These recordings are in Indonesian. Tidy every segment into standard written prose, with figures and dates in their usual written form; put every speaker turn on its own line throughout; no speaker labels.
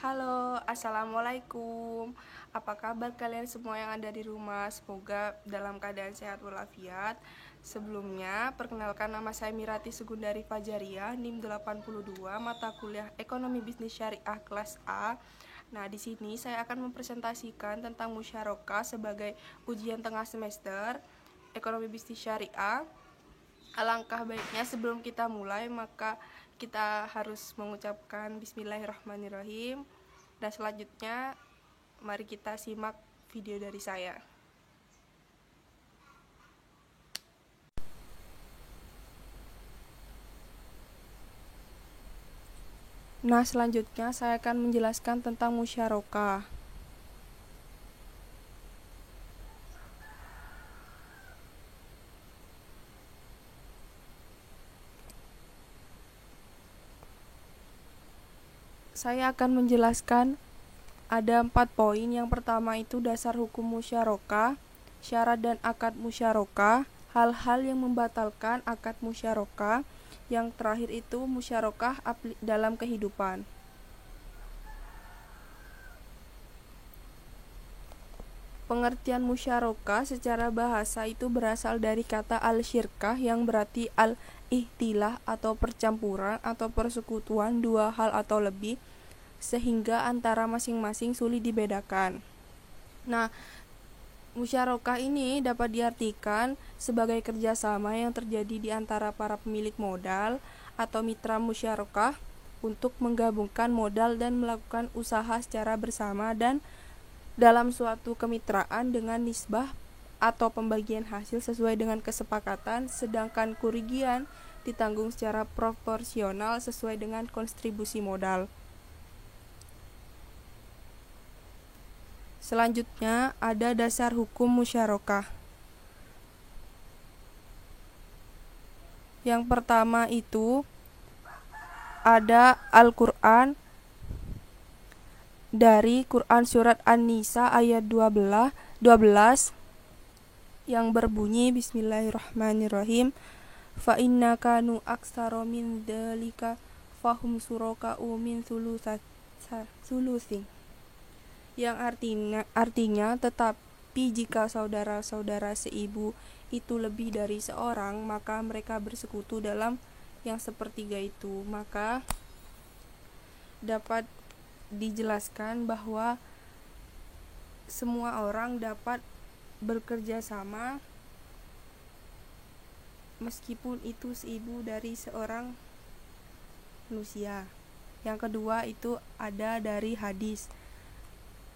Halo, assalamualaikum. Apa kabar kalian semua yang ada di rumah? Semoga dalam keadaan sehat walafiat. Sebelumnya, perkenalkan nama saya Mirati Sugundari Fajaria, NIM 82, mata kuliah Ekonomi Bisnis Syariah kelas A. Nah, di sini saya akan mempresentasikan tentang musyarakah sebagai ujian tengah semester Ekonomi Bisnis Syariah. Alangkah baiknya sebelum kita mulai maka kita harus mengucapkan Bismillahirrahmanirrahim. Dan selanjutnya mari kita simak video dari saya. Nah, selanjutnya saya akan menjelaskan tentang musyarakah. Saya akan menjelaskan ada 4 poin. Yang pertama itu dasar hukum musyarakah, syarat dan akad musyarakah, hal-hal yang membatalkan akad musyarakah. Yang terakhir itu musyarakah dalam kehidupan. Pengertian musyarakah secara bahasa itu berasal dari kata al-syirkah yang berarti al-ihtilah atau percampuran atau persekutuan dua hal atau lebih sehingga antara masing-masing sulit dibedakan. Nah, musyarakah ini dapat diartikan sebagai kerjasama yang terjadi di antara para pemilik modal atau mitra musyarakah untuk menggabungkan modal dan melakukan usaha secara bersama dan dalam suatu kemitraan dengan nisbah atau pembagian hasil sesuai dengan kesepakatan, sedangkan kerugian ditanggung secara proporsional sesuai dengan kontribusi modal. Selanjutnya ada dasar hukum musyarakah. Yang pertama itu ada Al-Quran dari Quran surat An-Nisa ayat 12 yang berbunyi Bismillahirrahmanirrahim fa inna kanu aksara min dzalika fahum suraka'u min sulusin, yang artinya tetapi jika saudara-saudara seibu itu lebih dari seorang maka mereka bersekutu dalam yang sepertiga itu. Maka dapat dijelaskan bahwa semua orang dapat bekerja sama meskipun itu seibu dari seorang manusia. Yang kedua itu ada dari hadis,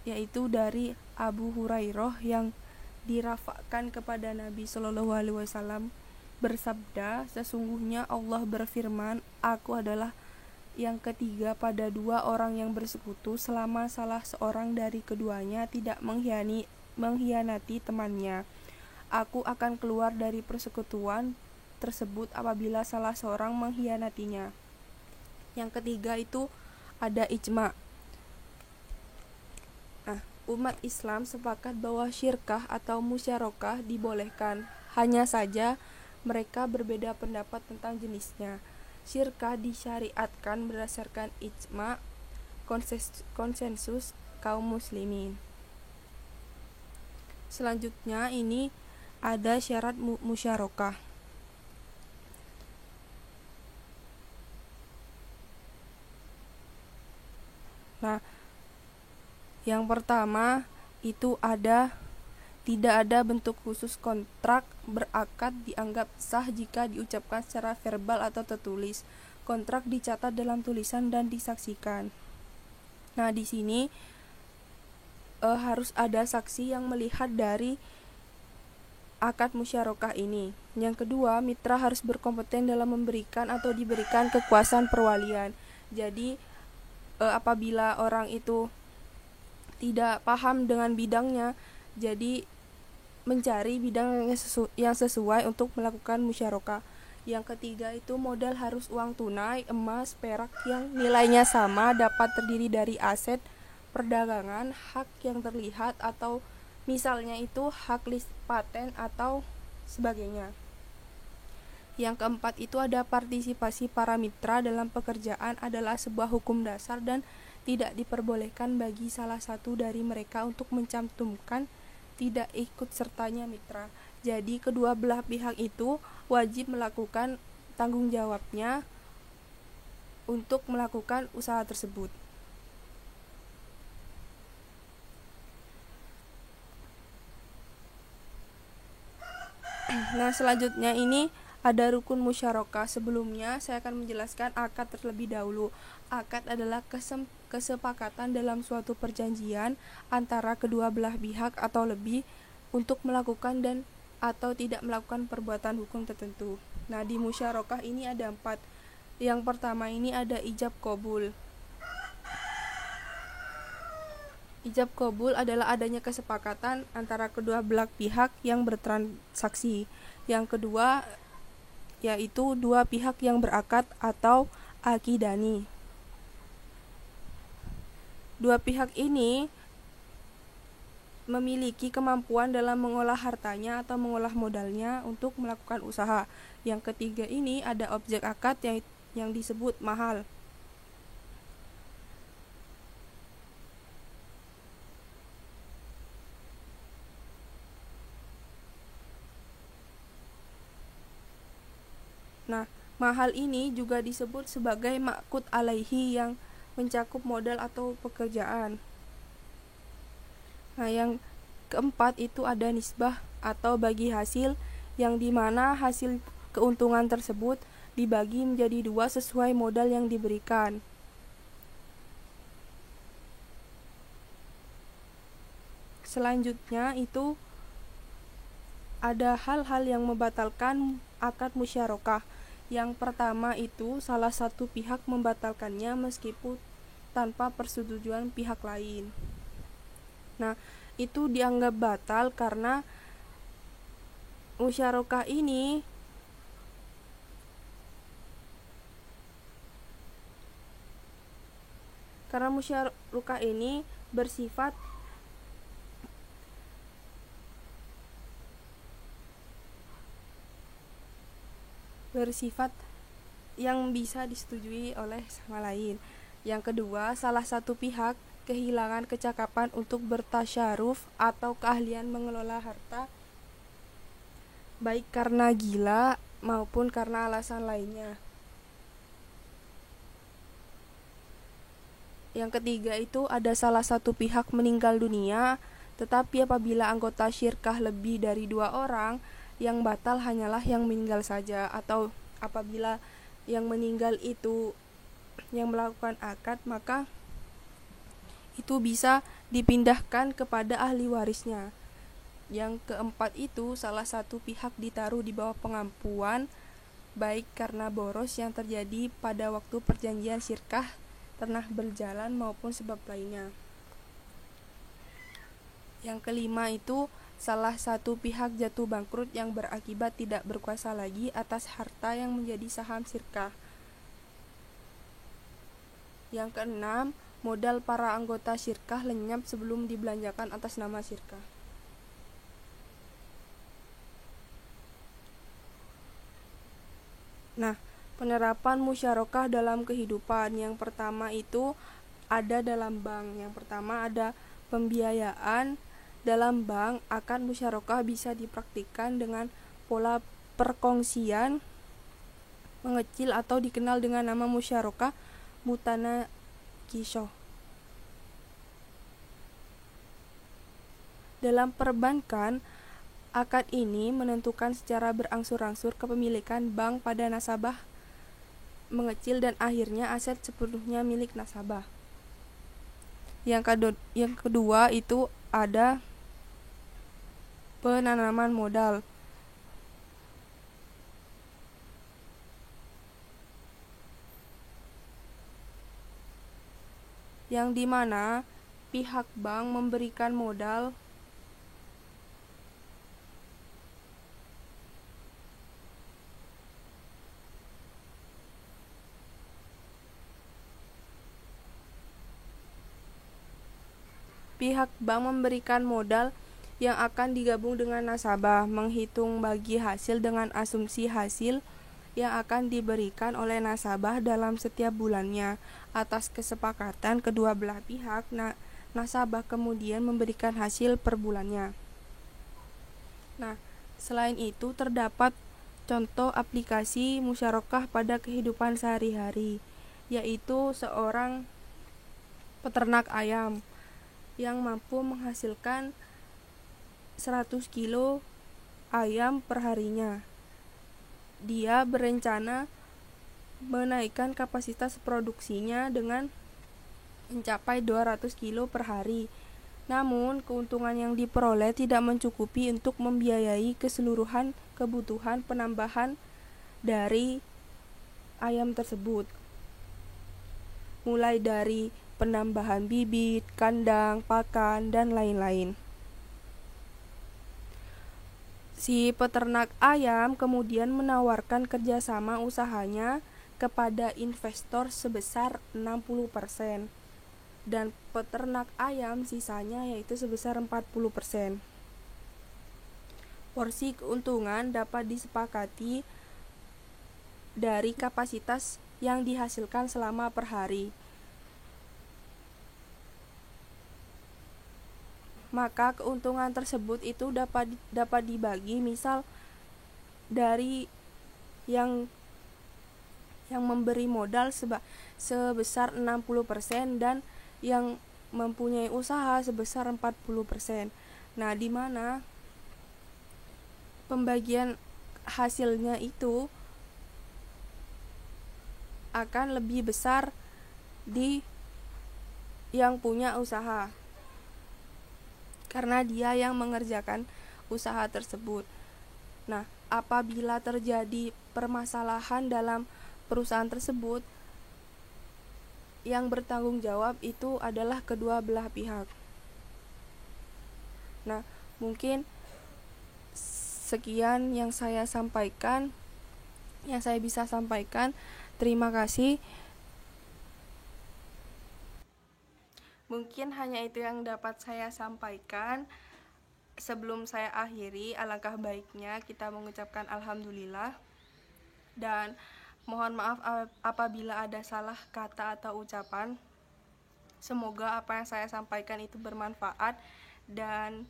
yaitu dari Abu Hurairah yang dirafakkan kepada Nabi Shallallahu Alaihi Wasallam bersabda, sesungguhnya Allah berfirman, aku adalah yang ketiga pada dua orang yang bersekutu selama salah seorang dari keduanya tidak mengkhianati temannya. Aku akan keluar dari persekutuan tersebut apabila salah seorang mengkhianatinya. Yang ketiga itu ada ijma. Umat Islam sepakat bahwa syirkah atau musyarakah dibolehkan, hanya saja mereka berbeda pendapat tentang jenisnya. Syirkah disyariatkan berdasarkan ijma konsensus kaum muslimin. Selanjutnya ini ada syarat musyarakah. Nah, yang pertama itu tidak ada bentuk khusus kontrak berakad dianggap sah jika diucapkan secara verbal atau tertulis. Kontrak dicatat dalam tulisan dan disaksikan. Nah, di sini harus ada saksi yang melihat dari akad musyarakah ini. Yang kedua, mitra harus berkompeten dalam memberikan atau diberikan kekuasaan perwalian. Jadi apabila orang itu tidak paham dengan bidangnya, jadi mencari bidang yang sesuai untuk melakukan musyarakah. Yang ketiga itu modal harus uang tunai, emas, perak yang nilainya sama, dapat terdiri dari aset perdagangan, hak yang terlihat atau misalnya itu hak paten atau sebagainya. Yang keempat itu ada partisipasi para mitra dalam pekerjaan adalah sebuah hukum dasar dan tidak diperbolehkan bagi salah satu dari mereka untuk mencantumkan tidak ikut sertanya mitra. Jadi kedua belah pihak itu wajib melakukan tanggung jawabnya untuk melakukan usaha tersebut. Nah, selanjutnya ini ada rukun musyarakah. Sebelumnya saya akan menjelaskan akad terlebih dahulu. Akad adalah kesepakatan dalam suatu perjanjian antara kedua belah pihak atau lebih untuk melakukan dan atau tidak melakukan perbuatan hukum tertentu. Nah, di musyarakah ini ada 4. Yang pertama ini ada ijab qabul. Ijab qabul adalah adanya kesepakatan antara kedua belah pihak yang bertransaksi. Yang kedua yaitu dua pihak yang berakad atau akidani. Dua pihak ini memiliki kemampuan dalam mengolah hartanya atau mengolah modalnya untuk melakukan usaha. Yang ketiga ini ada objek akad yang disebut mahal. Nah, mahal ini juga disebut sebagai ma'qud alaihi yang mencakup modal atau pekerjaan. Nah, yang keempat itu ada nisbah atau bagi hasil, yang dimana hasil keuntungan tersebut dibagi menjadi 2 sesuai modal yang diberikan. Selanjutnya itu ada hal-hal yang membatalkan akad musyarakah. Yang pertama itu salah satu pihak membatalkannya meskipun tanpa persetujuan pihak lain. Nah, itu dianggap batal karena musyarakah ini bersifat yang bisa disetujui oleh sama lain. Yang kedua, salah satu pihak kehilangan kecakapan untuk bertasyaruf atau keahlian mengelola harta, baik karena gila maupun karena alasan lainnya. Yang ketiga itu ada salah satu pihak meninggal dunia, tetapi apabila anggota syirkah lebih dari 2 orang, yang batal hanyalah yang meninggal saja, atau apabila yang meninggal itu yang melakukan akad, maka itu bisa dipindahkan kepada ahli warisnya. Yang keempat itu salah satu pihak ditaruh di bawah pengampuan, baik karena boros yang terjadi pada waktu perjanjian syirkah tengah berjalan maupun sebab lainnya. Yang kelima itu salah satu pihak jatuh bangkrut yang berakibat tidak berkuasa lagi atas harta yang menjadi saham syirkah. Yang keenam, modal para anggota syirkah lenyap sebelum dibelanjakan atas nama syirkah. Nah, penerapan musyarakah dalam kehidupan. Yang pertama itu ada dalam bank. Yang pertama ada pembiayaan. Dalam bank, akad musyarakah bisa dipraktikkan dengan pola perkongsian mengecil atau dikenal dengan nama musyarakah mutanakishoh. Dalam perbankan, akad ini menentukan secara berangsur-angsur kepemilikan bank pada nasabah mengecil dan akhirnya aset sepenuhnya milik nasabah. Yang kedua itu ada penanaman modal. Yang dimana pihak bank memberikan modal yang akan digabung dengan nasabah, menghitung bagi hasil dengan asumsi hasil yang akan diberikan oleh nasabah dalam setiap bulannya. Atas kesepakatan kedua belah pihak, nasabah kemudian memberikan hasil per bulannya. Nah, selain itu terdapat contoh aplikasi musyarakah pada kehidupan sehari-hari, yaitu seorang peternak ayam yang mampu menghasilkan 100 kilo ayam per harinya. Dia berencana menaikkan kapasitas produksinya dengan mencapai 200 kilo per hari. Namun, keuntungan yang diperoleh tidak mencukupi untuk membiayai keseluruhan kebutuhan penambahan dari ayam tersebut. Mulai dari penambahan bibit, kandang, pakan, dan lain-lain. Si peternak ayam kemudian menawarkan kerjasama usahanya kepada investor sebesar 60% dan peternak ayam sisanya yaitu sebesar 40%. Porsi keuntungan dapat disepakati dari kapasitas yang dihasilkan selama per hari. Maka keuntungan tersebut itu dapat dibagi, misal dari yang memberi modal sebesar 60% dan yang mempunyai usaha sebesar 40%. Nah, di mana pembagian hasilnya itu akan lebih besar di yang punya usaha, karena dia yang mengerjakan usaha tersebut. Nah, apabila terjadi permasalahan dalam perusahaan tersebut, yang bertanggung jawab itu adalah kedua belah pihak. Nah, mungkin sekian yang saya sampaikan, yang saya bisa sampaikan. Terima kasih. Mungkin hanya itu yang dapat saya sampaikan. Sebelum saya akhiri, alangkah baiknya kita mengucapkan alhamdulillah dan mohon maaf apabila ada salah kata atau ucapan. Semoga apa yang saya sampaikan itu bermanfaat dan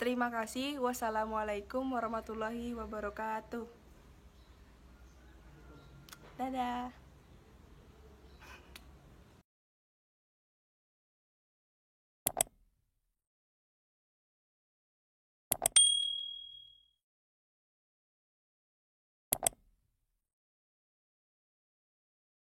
terima kasih. Wassalamualaikum warahmatullahi wabarakatuh. Dadah.